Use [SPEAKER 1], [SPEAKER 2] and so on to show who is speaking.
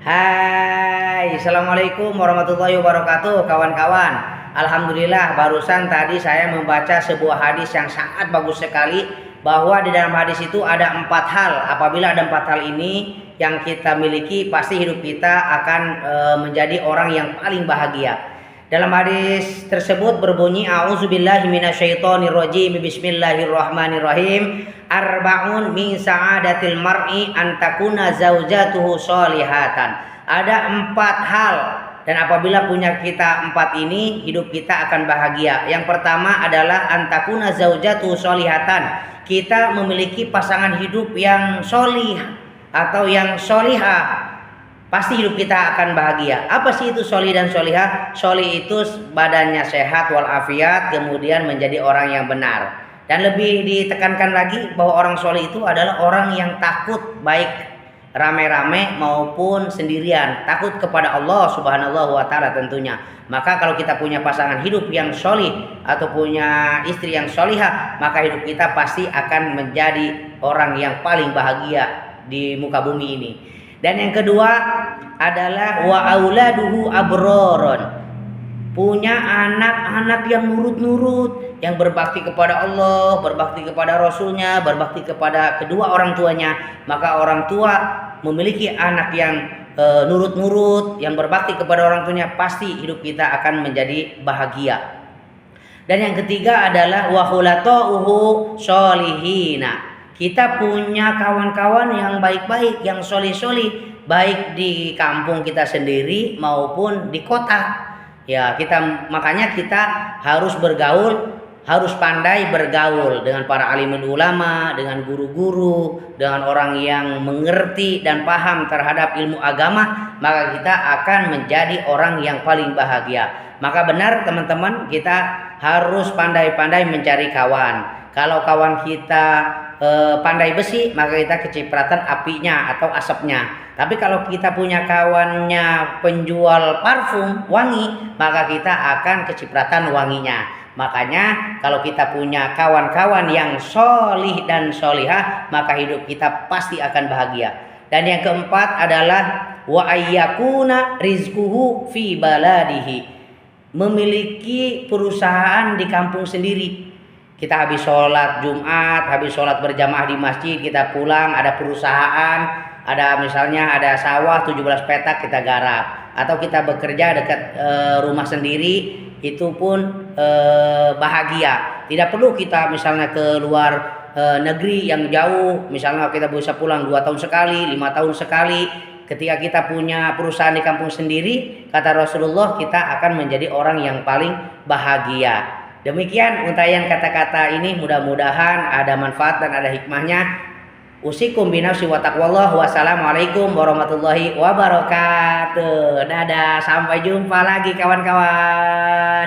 [SPEAKER 1] Hai, assalamualaikum warahmatullahi wabarakatuh, kawan-kawan. Alhamdulillah, barusan tadi saya membaca sebuah hadis yang sangat bagus sekali, bahwa di dalam hadis itu ada 4 hal. Apabila ada 4 hal ini yang kita miliki, pasti hidup kita akan menjadi orang yang paling bahagia. Dalam hadis tersebut berbunyi, a'udzubillahi minasyaitonirrajim, bismillahirrahmanirrahim. Arba'un min sa'adatil mar'i an takuna zaujatuhu sholihatan. Ada 4 hal, dan apabila punya kita 4 ini, hidup kita akan bahagia. Yang pertama adalah an takuna zaujatuhu sholihatan. Kita memiliki pasangan hidup yang sholih atau yang sholihah, pasti hidup kita akan bahagia. Apa sih itu sholih dan sholihah? Sholih itu badannya sehat walafiat, kemudian menjadi orang yang benar. Dan lebih ditekankan lagi bahwa orang sholih itu adalah orang yang takut, baik rame-rame maupun sendirian, takut kepada Allah Subhanahu wa taala tentunya. Maka kalau kita punya pasangan hidup yang sholih atau punya istri yang sholihah, maka hidup kita pasti akan menjadi orang yang paling bahagia di muka bumi ini. Dan yang kedua adalah wa auladuhu abroron. Punya anak-anak yang nurut-nurut, yang berbakti kepada Allah, berbakti kepada Rasulnya, berbakti kepada kedua orang tuanya. Maka orang tua memiliki anak yang nurut-nurut, yang berbakti kepada orang tuanya, pasti hidup kita akan menjadi bahagia. Dan yang ketiga adalah wa khulatauhu sholihina. Kita punya kawan-kawan yang baik-baik, yang solih-solih, baik di kampung kita sendiri maupun di kota. Ya, makanya kita harus bergaul, harus pandai bergaul dengan para alimul ulama, dengan guru-guru, dengan orang yang mengerti dan paham terhadap ilmu agama, maka kita akan menjadi orang yang paling bahagia. Maka benar teman-teman, kita harus pandai-pandai mencari kawan. Kalau kawan kita pandai besi, maka kita kecipratan apinya atau asapnya. Tapi kalau kita punya kawannya penjual parfum wangi, maka kita akan kecipratan wanginya. Makanya kalau kita punya kawan-kawan yang sholih dan sholihah, maka hidup kita pasti akan bahagia. Dan yang keempat adalah wa ayyakuna rizquhu fi baladihi. Memiliki perusahaan di kampung sendiri. Kita habis sholat Jumat, habis sholat berjamaah di masjid, kita pulang, ada perusahaan, ada misalnya ada sawah 17 petak kita garap. Atau kita bekerja dekat rumah sendiri, itu pun bahagia. Tidak perlu kita misalnya ke luar negeri yang jauh, misalnya kita bisa pulang 2 tahun sekali, 5 tahun sekali. Ketika kita punya perusahaan di kampung sendiri, kata Rasulullah, kita akan menjadi orang yang paling bahagia. Demikian untayan kata-kata ini, mudah-mudahan ada manfaat dan ada hikmahnya. Usikum binafsi wa taqwallah. Wassalamualaikum warahmatullahi wabarakatuh. Dadah, sampai jumpa lagi kawan-kawan.